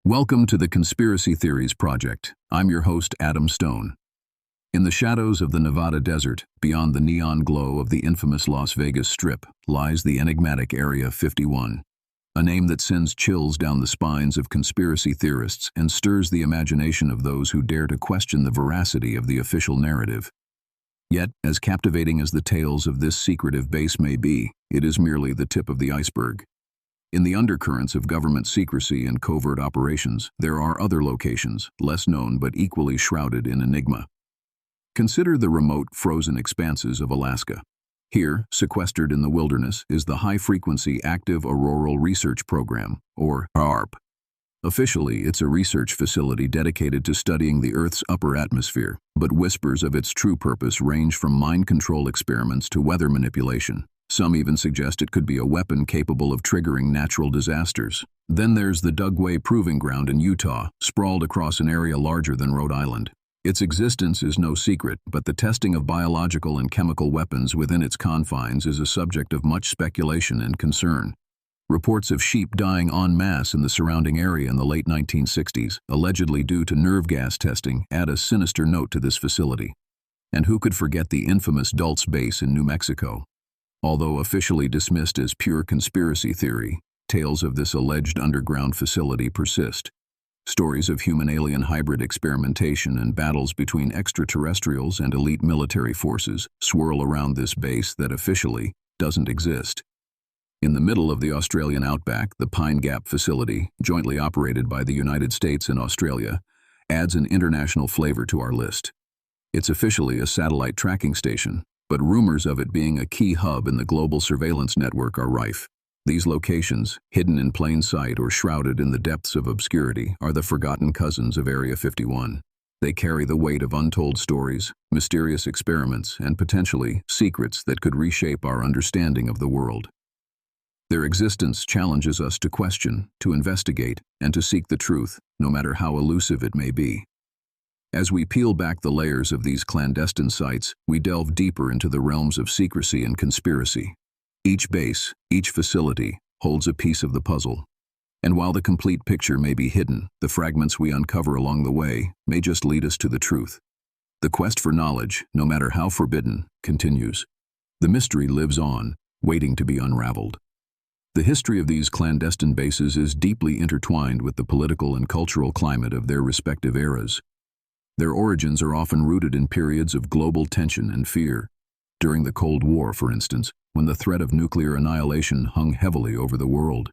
Welcome to the Conspiracy Theories Project. I'm your host, Adam Stone. In the shadows of the Nevada desert, beyond the neon glow of the infamous Las Vegas Strip, lies the enigmatic Area 51, a name that sends chills down the spines of conspiracy theorists and stirs the imagination of those who dare to question the veracity of the official narrative. Yet, as captivating as the tales of this secretive base may be, it is merely the tip of the iceberg. In the undercurrents of government secrecy and covert operations, there are other locations, less known but equally shrouded in enigma. Consider the remote, frozen expanses of Alaska. Here, sequestered in the wilderness, is the High-Frequency Active Auroral Research Program, or HAARP. Officially, it's a research facility dedicated to studying the Earth's upper atmosphere, but whispers of its true purpose range from mind control experiments to weather manipulation. Some even suggest it could be a weapon capable of triggering natural disasters. Then there's the Dugway Proving Ground in Utah, sprawled across an area larger than Rhode Island. Its existence is no secret, but the testing of biological and chemical weapons within its confines is a subject of much speculation and concern. Reports of sheep dying en masse in the surrounding area in the late 1960s, allegedly due to nerve gas testing, add a sinister note to this facility. And who could forget the infamous Dulce Base in New Mexico? Although officially dismissed as pure conspiracy theory, tales of this alleged underground facility persist. Stories of human-alien hybrid experimentation and battles between extraterrestrials and elite military forces swirl around this base that officially doesn't exist. In the middle of the Australian outback, the Pine Gap facility, jointly operated by the United States and Australia, adds an international flavor to our list. It's officially a satellite tracking station, but rumors of it being a key hub in the global surveillance network are rife. These locations, hidden in plain sight or shrouded in the depths of obscurity, are the forgotten cousins of Area 51. They carry the weight of untold stories, mysterious experiments, and potentially secrets that could reshape our understanding of the world. Their existence challenges us to question, to investigate, and to seek the truth, no matter how elusive it may be. As we peel back the layers of these clandestine sites, we delve deeper into the realms of secrecy and conspiracy. Each base, each facility, holds a piece of the puzzle. And while the complete picture may be hidden, the fragments we uncover along the way may just lead us to the truth. The quest for knowledge, no matter how forbidden, continues. The mystery lives on, waiting to be unraveled. The history of these clandestine bases is deeply intertwined with the political and cultural climate of their respective eras. Their origins are often rooted in periods of global tension and fear. During the Cold War, for instance, when the threat of nuclear annihilation hung heavily over the world.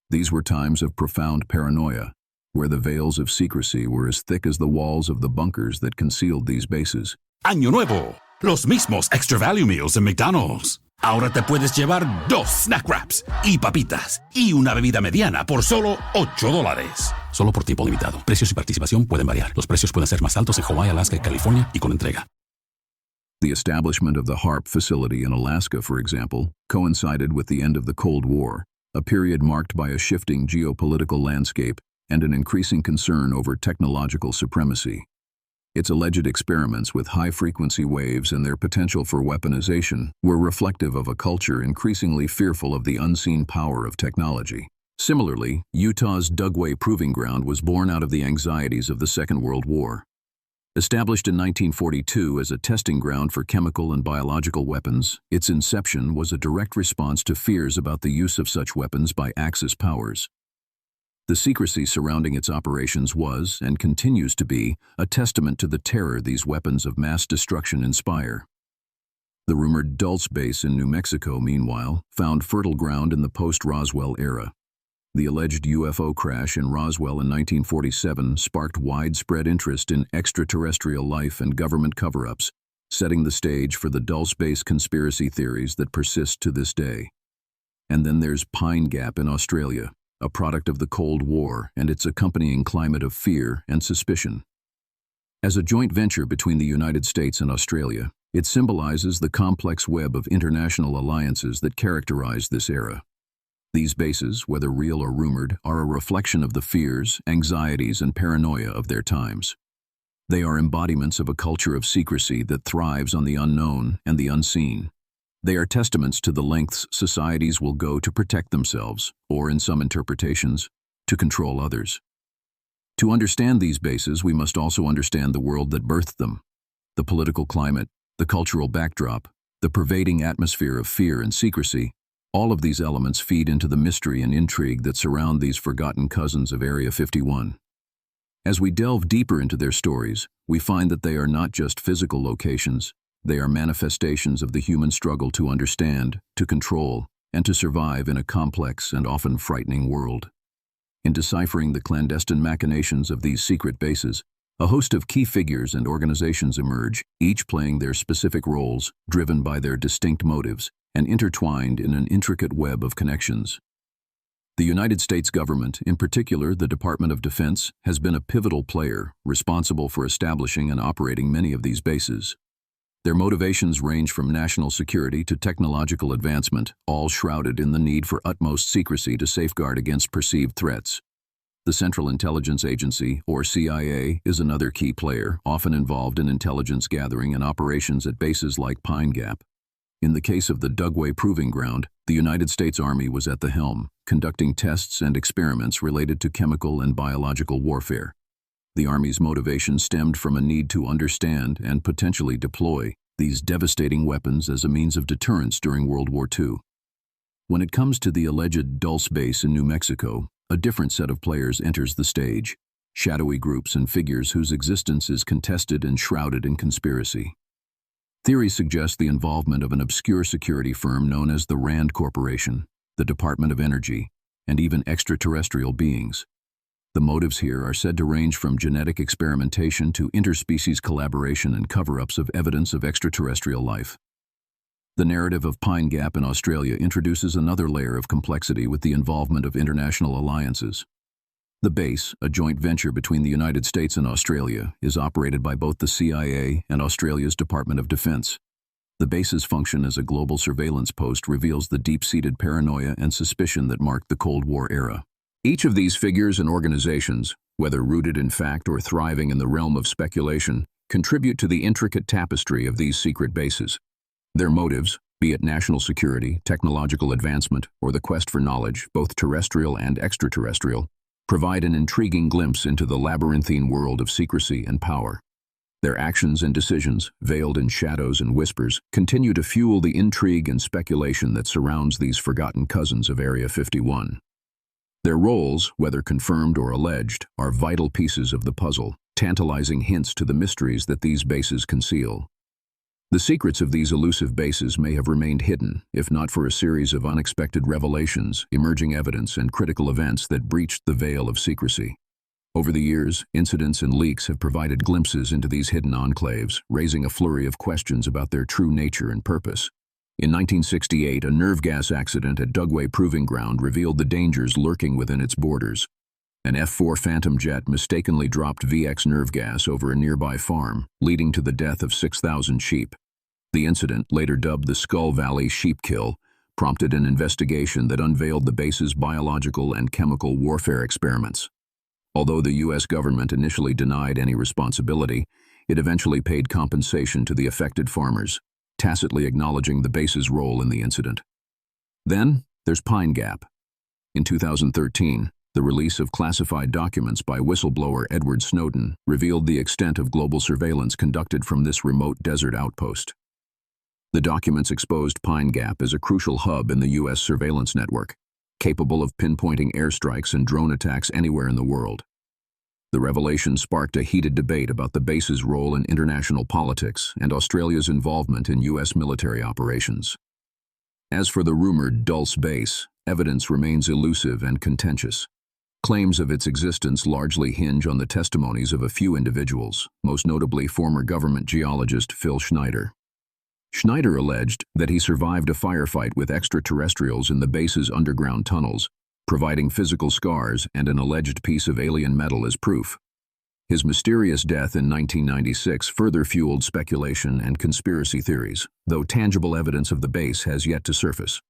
These were times of profound paranoia, where the veils of secrecy were as thick as the walls of the bunkers that concealed these bases. Año Nuevo, los mismos Extra Value Meals en McDonald's. Ahora te puedes llevar 2 snack wraps y papitas y una bebida mediana por solo $8. Solo por tiempo limitado. Precios y participación pueden variar. Los precios pueden ser más altos en Hawaii, Alaska y California y con entrega. The establishment of the HAARP facility in Alaska, for example, coincided with the end of the Cold War, a period marked by a shifting geopolitical landscape and an increasing concern over technological supremacy. Its alleged experiments with high-frequency waves and their potential for weaponization were reflective of a culture increasingly fearful of the unseen power of technology. Similarly, Utah's Dugway Proving Ground was born out of the anxieties of the Second World War. Established in 1942 as a testing ground for chemical and biological weapons, its inception was a direct response to fears about the use of such weapons by Axis powers. The secrecy surrounding its operations was, and continues to be, a testament to the terror these weapons of mass destruction inspire. The rumored Dulce Base in New Mexico, meanwhile, found fertile ground in the post-Roswell era. The alleged UFO crash in Roswell in 1947 sparked widespread interest in extraterrestrial life and government cover-ups, setting the stage for the Dulce Base conspiracy theories that persist to this day. And then there's Pine Gap in Australia, a product of the Cold War and its accompanying climate of fear and suspicion. As a joint venture between the United States and Australia, it symbolizes the complex web of international alliances that characterize this era. These bases, whether real or rumored, are a reflection of the fears, anxieties, and paranoia of their times. They are embodiments of a culture of secrecy that thrives on the unknown and the unseen. They are testaments to the lengths societies will go to protect themselves, or in some interpretations, to control others. To understand these bases, we must also understand the world that birthed them. The political climate, the cultural backdrop, the pervading atmosphere of fear and secrecy, all of these elements feed into the mystery and intrigue that surround these forgotten cousins of Area 51. As we delve deeper into their stories, we find that they are not just physical locations, they are manifestations of the human struggle to understand, to control, and to survive in a complex and often frightening world. In deciphering the clandestine machinations of these secret bases, a host of key figures and organizations emerge, each playing their specific roles, driven by their distinct motives, and intertwined in an intricate web of connections. The United States government, in particular the Department of Defense, has been a pivotal player, responsible for establishing and operating many of these bases. Their motivations range from national security to technological advancement, all shrouded in the need for utmost secrecy to safeguard against perceived threats. The Central Intelligence Agency, or CIA, is another key player, often involved in intelligence gathering and operations at bases like Pine Gap. In the case of the Dugway Proving Ground, the United States Army was at the helm, conducting tests and experiments related to chemical and biological warfare. The Army's motivation stemmed from a need to understand and potentially deploy these devastating weapons as a means of deterrence during World War II. When it comes to the alleged Dulce base in New Mexico, a different set of players enters the stage, shadowy groups and figures whose existence is contested and shrouded in conspiracy. Theories suggest the involvement of an obscure security firm known as the Rand Corporation, the Department of Energy, and even extraterrestrial beings. The motives here are said to range from genetic experimentation to interspecies collaboration and cover-ups of evidence of extraterrestrial life. The narrative of Pine Gap in Australia introduces another layer of complexity with the involvement of international alliances. The base, a joint venture between the United States and Australia, is operated by both the CIA and Australia's Department of Defense. The base's function as a global surveillance post reveals the deep-seated paranoia and suspicion that marked the Cold War era. Each of these figures and organizations, whether rooted in fact or thriving in the realm of speculation, contribute to the intricate tapestry of these secret bases. Their motives, be it national security, technological advancement, or the quest for knowledge, both terrestrial and extraterrestrial, provide an intriguing glimpse into the labyrinthine world of secrecy and power. Their actions and decisions, veiled in shadows and whispers, continue to fuel the intrigue and speculation that surrounds these forgotten cousins of Area 51. Their roles, whether confirmed or alleged, are vital pieces of the puzzle, tantalizing hints to the mysteries that these bases conceal. The secrets of these elusive bases may have remained hidden, if not for a series of unexpected revelations, emerging evidence, and critical events that breached the veil of secrecy. Over the years, incidents and leaks have provided glimpses into these hidden enclaves, raising a flurry of questions about their true nature and purpose. In 1968, a nerve gas accident at Dugway Proving Ground revealed the dangers lurking within its borders. An F-4 Phantom jet mistakenly dropped VX nerve gas over a nearby farm, leading to the death of 6,000 sheep. The incident, later dubbed the Skull Valley Sheep Kill, prompted an investigation that unveiled the base's biological and chemical warfare experiments. Although the U.S. government initially denied any responsibility, it eventually paid compensation to the affected farmers, tacitly acknowledging the base's role in the incident. Then, there's Pine Gap. In 2013, the release of classified documents by whistleblower Edward Snowden revealed the extent of global surveillance conducted from this remote desert outpost. The documents exposed Pine Gap as a crucial hub in the U.S. surveillance network, capable of pinpointing airstrikes and drone attacks anywhere in the world. The revelation sparked a heated debate about the base's role in international politics and Australia's involvement in U.S. military operations. As for the rumored Dulce base, evidence remains elusive and contentious. Claims of its existence largely hinge on the testimonies of a few individuals, most notably former government geologist Phil Schneider. Schneider alleged that he survived a firefight with extraterrestrials in the base's underground tunnels, providing physical scars and an alleged piece of alien metal as proof. His mysterious death in 1996 further fueled speculation and conspiracy theories, though tangible evidence of the base has yet to surface.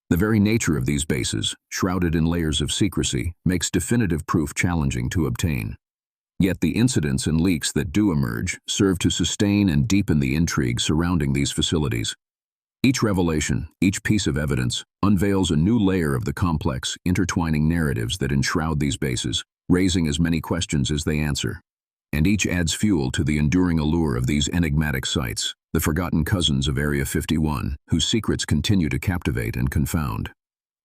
The very nature of these bases, shrouded in layers of secrecy, makes definitive proof challenging to obtain. Yet the incidents and leaks that do emerge serve to sustain and deepen the intrigue surrounding these facilities. Each revelation, each piece of evidence, unveils a new layer of the complex, intertwining narratives that enshroud these bases, raising as many questions as they answer. And each adds fuel to the enduring allure of these enigmatic sites, the forgotten cousins of Area 51, whose secrets continue to captivate and confound.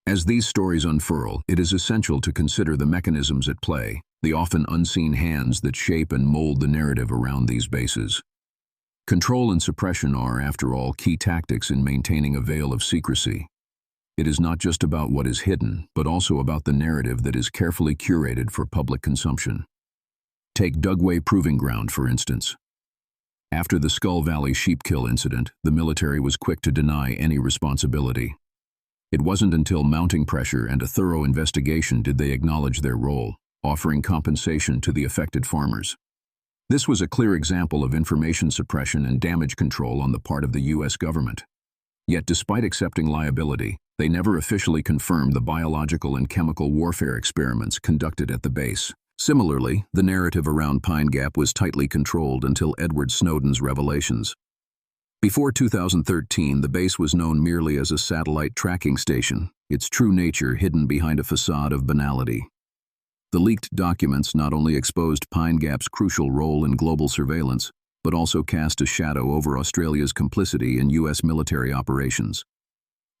As these stories unfurl, it is essential to consider the mechanisms at play, the often unseen hands that shape and mold the narrative around these bases. Control and suppression are, after all, key tactics in maintaining a veil of secrecy. It is not just about what is hidden, but also about the narrative that is carefully curated for public consumption. Take Dugway Proving Ground, for instance. After the Skull Valley sheep kill incident, the military was quick to deny any responsibility. It wasn't until mounting pressure and a thorough investigation did they acknowledge their role, offering compensation to the affected farmers. This was a clear example of information suppression and damage control on the part of the U.S. government. Yet despite accepting liability, they never officially confirmed the biological and chemical warfare experiments conducted at the base. Similarly, the narrative around Pine Gap was tightly controlled until Edward Snowden's revelations. Before 2013, the base was known merely as a satellite tracking station, its true nature hidden behind a facade of banality. The leaked documents not only exposed Pine Gap's crucial role in global surveillance, but also cast a shadow over Australia's complicity in U.S. military operations.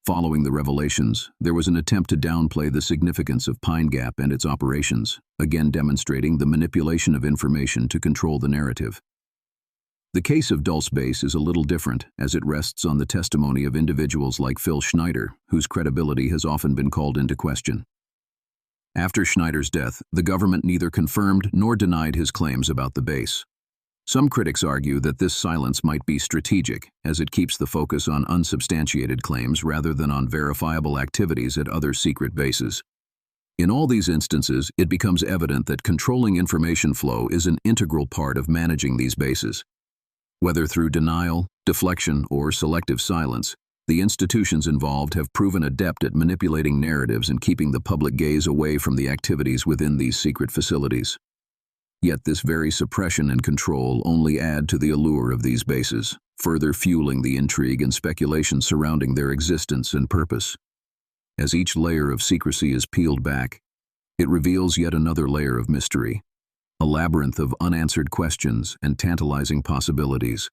Following the revelations, there was an attempt to downplay the significance of Pine Gap and its operations, again demonstrating the manipulation of information to control the narrative. The case of Dulce Base is a little different, as it rests on the testimony of individuals like Phil Schneider, whose credibility has often been called into question. After Schneider's death, the government neither confirmed nor denied his claims about the base. Some critics argue that this silence might be strategic, as it keeps the focus on unsubstantiated claims rather than on verifiable activities at other secret bases. In all these instances, it becomes evident that controlling information flow is an integral part of managing these bases. Whether through denial, deflection, or selective silence, the institutions involved have proven adept at manipulating narratives and keeping the public gaze away from the activities within these secret facilities. Yet this very suppression and control only add to the allure of these bases, further fueling the intrigue and speculation surrounding their existence and purpose. As each layer of secrecy is peeled back, it reveals yet another layer of mystery, a labyrinth of unanswered questions and tantalizing possibilities.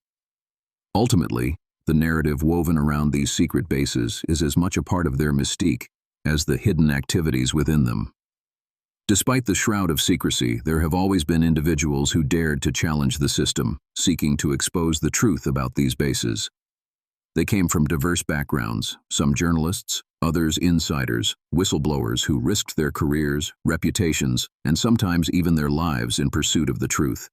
Ultimately, the narrative woven around these secret bases is as much a part of their mystique as the hidden activities within them. Despite the shroud of secrecy, there have always been individuals who dared to challenge the system, seeking to expose the truth about these bases. They came from diverse backgrounds, some journalists, others insiders, whistleblowers who risked their careers, reputations, and sometimes even their lives in pursuit of the truth.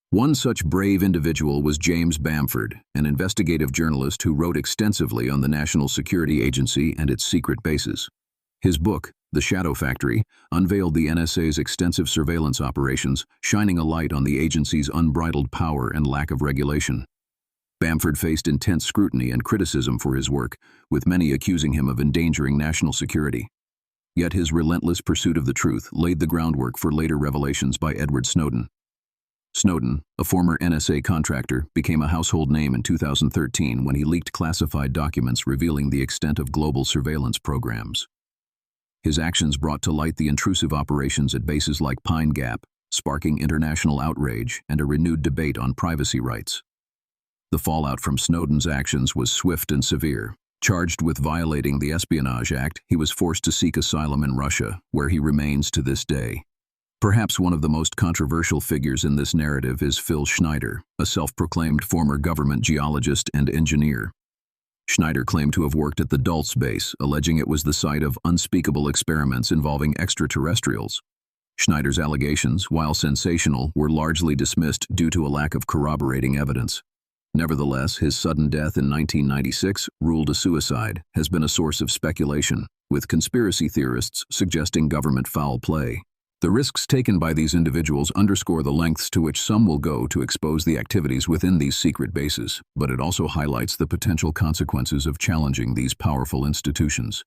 One such brave individual was James Bamford, an investigative journalist who wrote extensively on the National Security Agency and its secret bases. His book, The Shadow Factory, unveiled the NSA's extensive surveillance operations, shining a light on the agency's unbridled power and lack of regulation. Bamford faced intense scrutiny and criticism for his work, with many accusing him of endangering national security. Yet his relentless pursuit of the truth laid the groundwork for later revelations by Edward Snowden. Snowden, a former NSA contractor, became a household name in 2013 when he leaked classified documents revealing the extent of global surveillance programs. His actions brought to light the intrusive operations at bases like Pine Gap, sparking international outrage and a renewed debate on privacy rights. The fallout from Snowden's actions was swift and severe. Charged with violating the Espionage Act, he was forced to seek asylum in Russia, where he remains to this day. Perhaps one of the most controversial figures in this narrative is Phil Schneider, a self-proclaimed former government geologist and engineer. Schneider claimed to have worked at the Dulce base, alleging it was the site of unspeakable experiments involving extraterrestrials. Schneider's allegations, while sensational, were largely dismissed due to a lack of corroborating evidence. Nevertheless, his sudden death in 1996, ruled a suicide, has been a source of speculation, with conspiracy theorists suggesting government foul play. The risks taken by these individuals underscore the lengths to which some will go to expose the activities within these secret bases, but it also highlights the potential consequences of challenging these powerful institutions.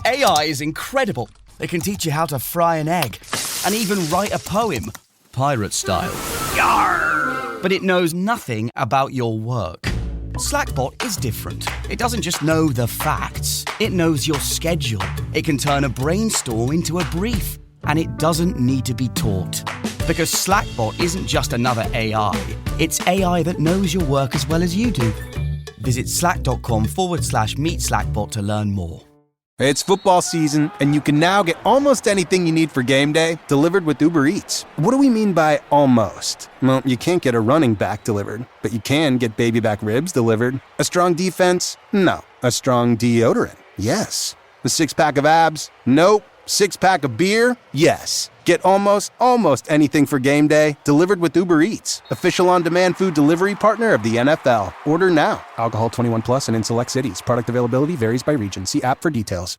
AI is incredible. It can teach you how to fry an egg, and even write a poem, pirate style. Yarr! But it knows nothing about your work. Slackbot is different. It doesn't just know the facts. It knows your schedule. It can turn a brainstorm into a brief. and it doesn't need to be taught. Because Slackbot isn't just another AI, it's AI that knows your work as well as you do. Visit slack.com/meet Slackbot to learn more. It's football season, and you can now get almost anything you need for game day delivered with Uber Eats. What do we mean by almost? Well, you can't get a running back delivered, but you can get baby back ribs delivered. A strong defense? No. A strong deodorant? Yes. A six-pack of abs? Nope. Six-pack of beer? Yes. Get almost anything for game day delivered with Uber Eats, official on-demand food delivery partner of the NFL. Order now. Alcohol 21 plus and in select cities. Product availability varies by region. See app for details.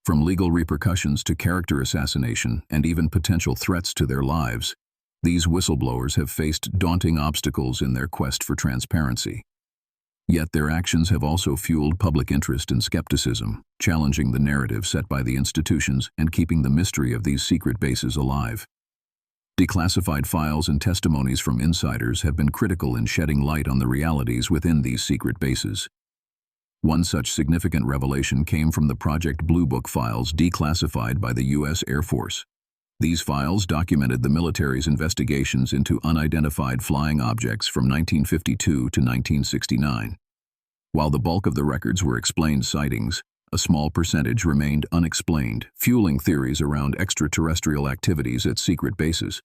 From legal repercussions to character assassination and even potential threats to their lives, these whistleblowers have faced daunting obstacles in their quest for transparency. Yet their actions have also fueled public interest and skepticism, challenging the narrative set by the institutions and keeping the mystery of these secret bases alive. Declassified files and testimonies from insiders have been critical in shedding light on the realities within these secret bases. One such significant revelation came from the Project Blue Book files declassified by the U.S. Air Force. These files documented the military's investigations into unidentified flying objects from 1952 to 1969. While the bulk of the records were explained sightings, a small percentage remained unexplained, fueling theories around extraterrestrial activities at secret bases.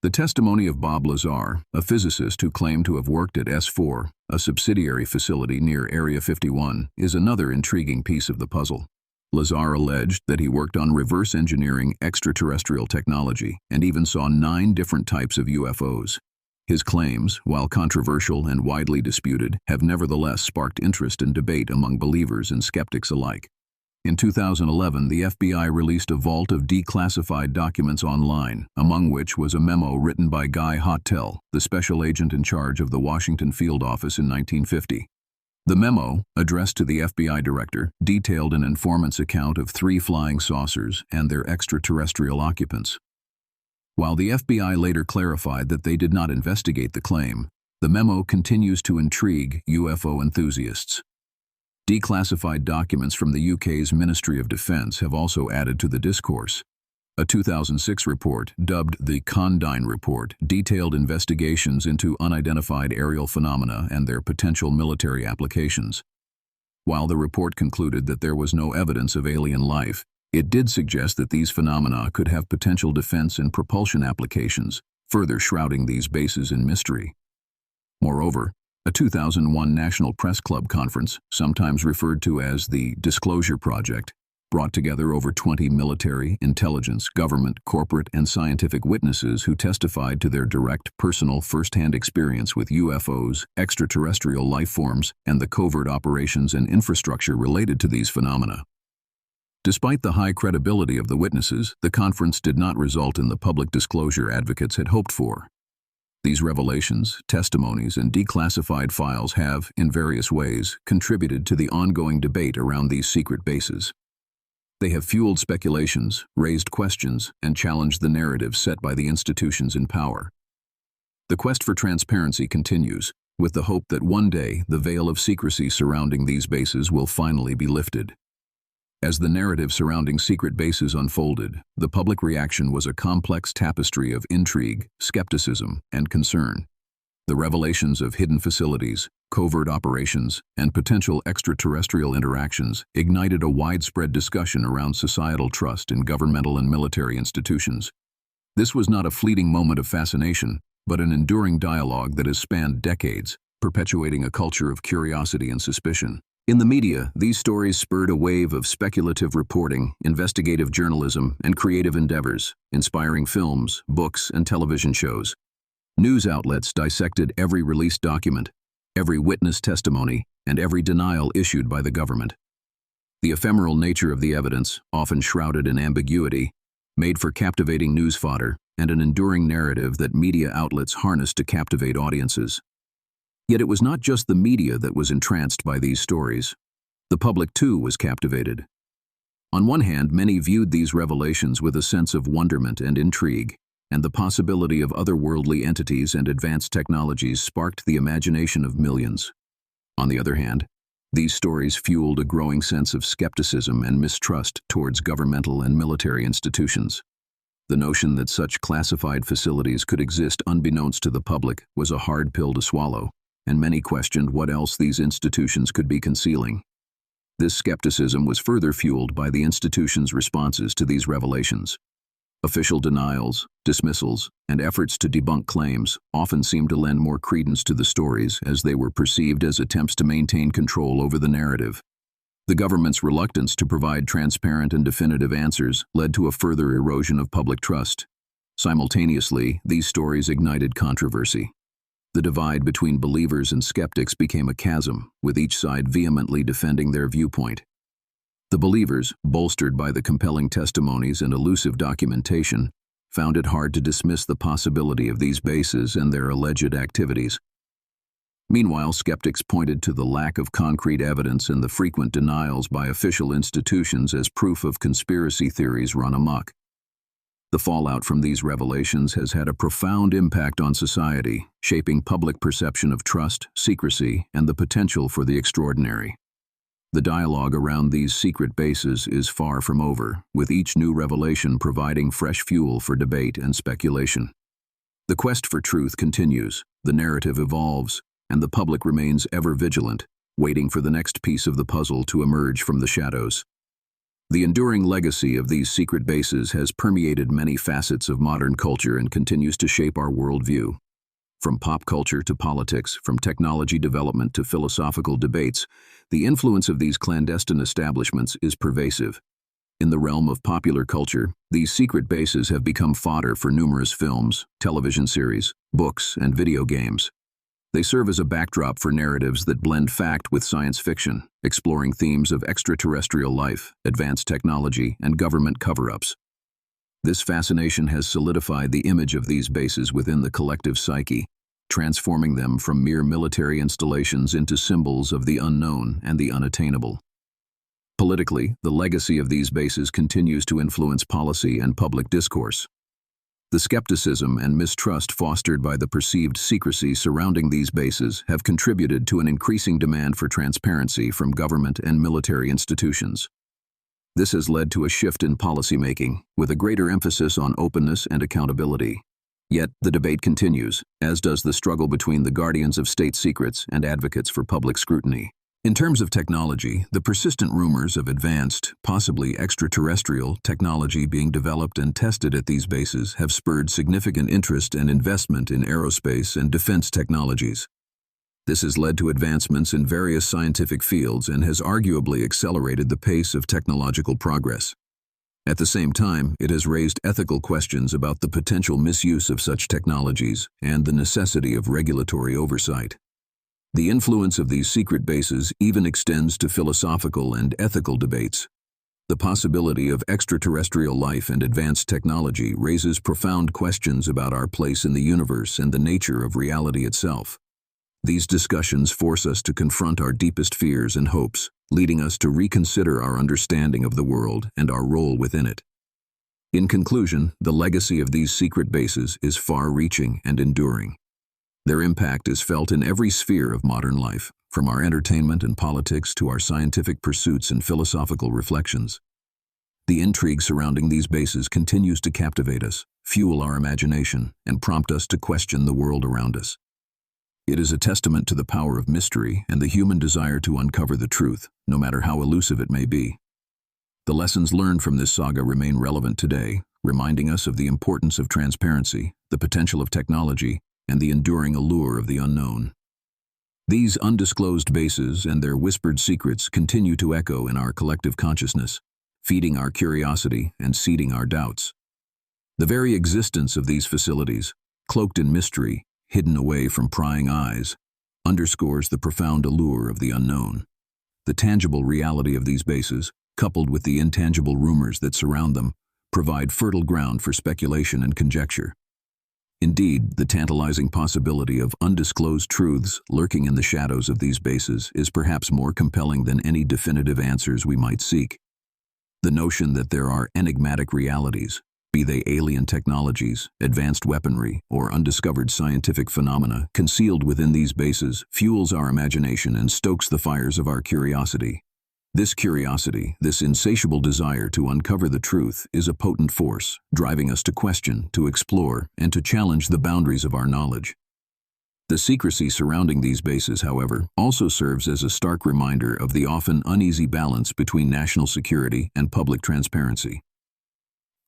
The testimony of Bob Lazar, a physicist who claimed to have worked at S4, a subsidiary facility near Area 51, is another intriguing piece of the puzzle. Lazar alleged that he worked on reverse engineering extraterrestrial technology and even saw 9 different types of UFOs. His claims, while controversial and widely disputed, have nevertheless sparked interest and debate among believers and skeptics alike. In 2011, the FBI released a vault of declassified documents online, among which was a memo written by Guy Hottel, the special agent in charge of the Washington field office in 1950. The memo, addressed to the FBI director, detailed an informant's account of 3 flying saucers and their extraterrestrial occupants. While the FBI later clarified that they did not investigate the claim, the memo continues to intrigue UFO enthusiasts. Declassified documents from the UK's Ministry of Defence have also added to the discourse. A 2006 report, dubbed the Condign Report, detailed investigations into unidentified aerial phenomena and their potential military applications. While the report concluded that there was no evidence of alien life, it did suggest that these phenomena could have potential defense and propulsion applications, further shrouding these bases in mystery. Moreover, a 2001 National Press Club conference, sometimes referred to as the Disclosure Project, brought together over 20 military, intelligence, government, corporate, and scientific witnesses who testified to their direct, personal, first-hand experience with UFOs, extraterrestrial life forms, and the covert operations and infrastructure related to these phenomena. Despite the high credibility of the witnesses, the conference did not result in the public disclosure advocates had hoped for. These revelations, testimonies, and declassified files have, in various ways, contributed to the ongoing debate around these secret bases. They have fueled speculations, raised questions, and challenged the narrative set by the institutions in power. The quest for transparency continues, with the hope that one day the veil of secrecy surrounding these bases will finally be lifted. As the narrative surrounding secret bases unfolded, the public reaction was a complex tapestry of intrigue, skepticism, and concern. The revelations of hidden facilities, covert operations, and potential extraterrestrial interactions ignited a widespread discussion around societal trust in governmental and military institutions. This was not a fleeting moment of fascination, but an enduring dialogue that has spanned decades, perpetuating a culture of curiosity and suspicion. In the media, these stories spurred a wave of speculative reporting, investigative journalism, and creative endeavors, inspiring films, books, and television shows. News outlets dissected every released document, every witness testimony, and every denial issued by the government. The ephemeral nature of the evidence, often shrouded in ambiguity, made for captivating news fodder and an enduring narrative that media outlets harnessed to captivate audiences. Yet it was not just the media that was entranced by these stories. The public, too, was captivated. On one hand, many viewed these revelations with a sense of wonderment and intrigue, and the possibility of otherworldly entities and advanced technologies sparked the imagination of millions. On the other hand, These stories fueled a growing sense of skepticism and mistrust towards governmental and military institutions. The notion that such classified facilities could exist unbeknownst to the public was a hard pill to swallow, and many questioned what else these institutions could be concealing. This skepticism was further fueled by the institution's responses to these revelations. Official denials, dismissals, and efforts to debunk claims often seemed to lend more credence to the stories as they were perceived as attempts to maintain control over the narrative. The government's reluctance to provide transparent and definitive answers led to a further erosion of public trust. Simultaneously, these stories ignited controversy. The divide between believers and skeptics became a chasm, with each side vehemently defending their viewpoint. The believers, bolstered by the compelling testimonies and elusive documentation, found it hard to dismiss the possibility of these bases and their alleged activities. Meanwhile, skeptics pointed to the lack of concrete evidence and the frequent denials by official institutions as proof of conspiracy theories run amok. The fallout from these revelations has had a profound impact on society, shaping public perception of trust, secrecy, and the potential for the extraordinary. The dialogue around these secret bases is far from over, with each new revelation providing fresh fuel for debate and speculation. The quest for truth continues, the narrative evolves, and the public remains ever vigilant, waiting for the next piece of the puzzle to emerge from the shadows. The enduring legacy of these secret bases has permeated many facets of modern culture and continues to shape our worldview. From pop culture to politics, from technology development to philosophical debates, the influence of these clandestine establishments is pervasive. In the realm of popular culture, these secret bases have become fodder for numerous films, television series, books, and video games. They serve as a backdrop for narratives that blend fact with science fiction, exploring themes of extraterrestrial life, advanced technology, and government cover-ups. This fascination has solidified the image of these bases within the collective psyche, transforming them from mere military installations into symbols of the unknown and the unattainable. Politically, the legacy of these bases continues to influence policy and public discourse. The skepticism and mistrust fostered by the perceived secrecy surrounding these bases have contributed to an increasing demand for transparency from government and military institutions. This has led to a shift in policymaking, with a greater emphasis on openness and accountability. Yet, the debate continues, as does the struggle between the guardians of state secrets and advocates for public scrutiny. In terms of technology, the persistent rumors of advanced, possibly extraterrestrial, technology being developed and tested at these bases have spurred significant interest and investment in aerospace and defense technologies. This has led to advancements in various scientific fields and has arguably accelerated the pace of technological progress. At the same time, it has raised ethical questions about the potential misuse of such technologies and the necessity of regulatory oversight. The influence of these secret bases even extends to philosophical and ethical debates. The possibility of extraterrestrial life and advanced technology raises profound questions about our place in the universe and the nature of reality itself. These discussions force us to confront our deepest fears and hopes, leading us to reconsider our understanding of the world and our role within it. In conclusion, the legacy of these secret bases is far-reaching and enduring. Their impact is felt in every sphere of modern life, from our entertainment and politics to our scientific pursuits and philosophical reflections. The intrigue surrounding these bases continues to captivate us, fuel our imagination, and prompt us to question the world around us. It is a testament to the power of mystery and the human desire to uncover the truth, no matter how elusive it may be. The lessons learned from this saga remain relevant today, reminding us of the importance of transparency, the potential of technology, and the enduring allure of the unknown. These undisclosed bases and their whispered secrets continue to echo in our collective consciousness, feeding our curiosity and seeding our doubts. The very existence of these facilities, cloaked in mystery, hidden away from prying eyes, underscores the profound allure of the unknown. The tangible reality of these bases, coupled with the intangible rumors that surround them, provide fertile ground for speculation and conjecture. Indeed, the tantalizing possibility of undisclosed truths lurking in the shadows of these bases is perhaps more compelling than any definitive answers we might seek. The notion that there are enigmatic realities, Be they alien technologies, advanced weaponry, or undiscovered scientific phenomena concealed within these bases, fuels our imagination and stokes the fires of our curiosity. This curiosity, this insatiable desire to uncover the truth, is a potent force, driving us to question, to explore, and to challenge the boundaries of our knowledge. The secrecy surrounding these bases, however, also serves as a stark reminder of the often uneasy balance between national security and public transparency.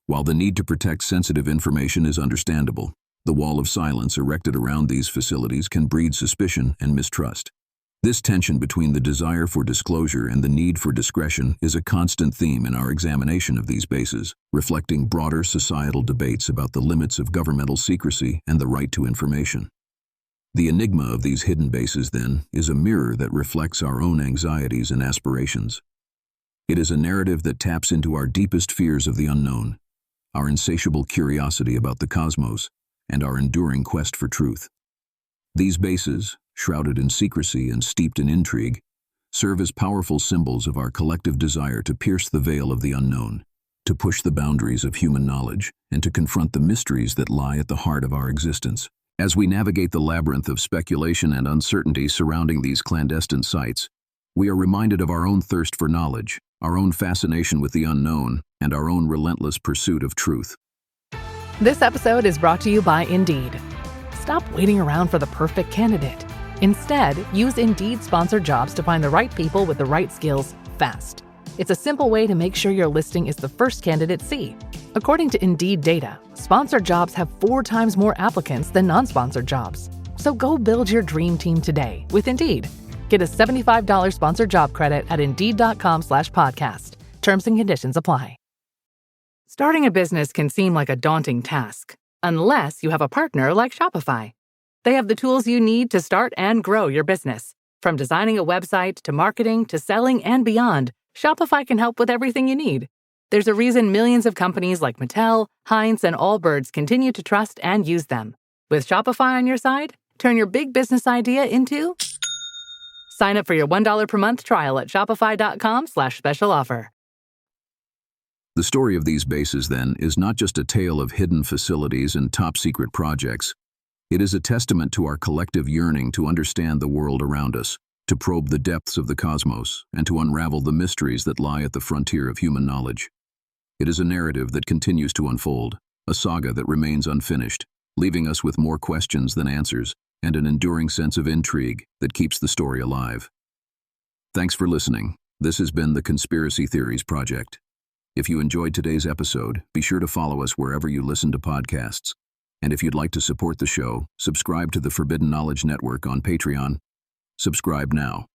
While the need to protect sensitive information is understandable, the wall of silence erected around these facilities can breed suspicion and mistrust. This tension between the desire for disclosure and the need for discretion is a constant theme in our examination of these bases, reflecting broader societal debates about the limits of governmental secrecy and the right to information. The enigma of these hidden bases, then, is a mirror that reflects our own anxieties and aspirations. It is a narrative that taps into our deepest fears of the unknown, our insatiable curiosity about the cosmos, and our enduring quest for truth. These bases, shrouded in secrecy and steeped in intrigue, serve as powerful symbols of our collective desire to pierce the veil of the unknown, to push the boundaries of human knowledge, and to confront the mysteries that lie at the heart of our existence. As we navigate the labyrinth of speculation and uncertainty surrounding these clandestine sites, we are reminded of our own thirst for knowledge, our own fascination with the unknown, and our own relentless pursuit of truth. This episode is brought to you by Indeed. Stop waiting around for the perfect candidate. Instead, use Indeed sponsored jobs to find the right people with the right skills fast. It's a simple way to make sure your listing is the first candidates see. According to Indeed data, sponsored jobs have 4 times more applicants than non-sponsored jobs. So go build your dream team today with Indeed. Get a $75 sponsored job credit at Indeed.com/podcast. Terms and conditions apply. Starting a business can seem like a daunting task, unless you have a partner like Shopify. They have the tools you need to start and grow your business. From designing a website to marketing to selling and beyond, Shopify can help with everything you need. There's a reason millions of companies like Mattel, Heinz, and Allbirds continue to trust and use them. With Shopify on your side, turn your big business idea into... Sign up for your $1 per month trial at shopify.com/special offer. The story of these bases, then, is not just a tale of hidden facilities and top-secret projects. It is a testament to our collective yearning to understand the world around us, to probe the depths of the cosmos, and to unravel the mysteries that lie at the frontier of human knowledge. It is a narrative that continues to unfold, a saga that remains unfinished, leaving us with more questions than answers, and an enduring sense of intrigue that keeps the story alive. Thanks for listening. This has been the Conspiracy Theories Project. If you enjoyed today's episode, be sure to follow us wherever you listen to podcasts. And if you'd like to support the show, subscribe to the Forbidden Knowledge Network on Patreon. Subscribe now.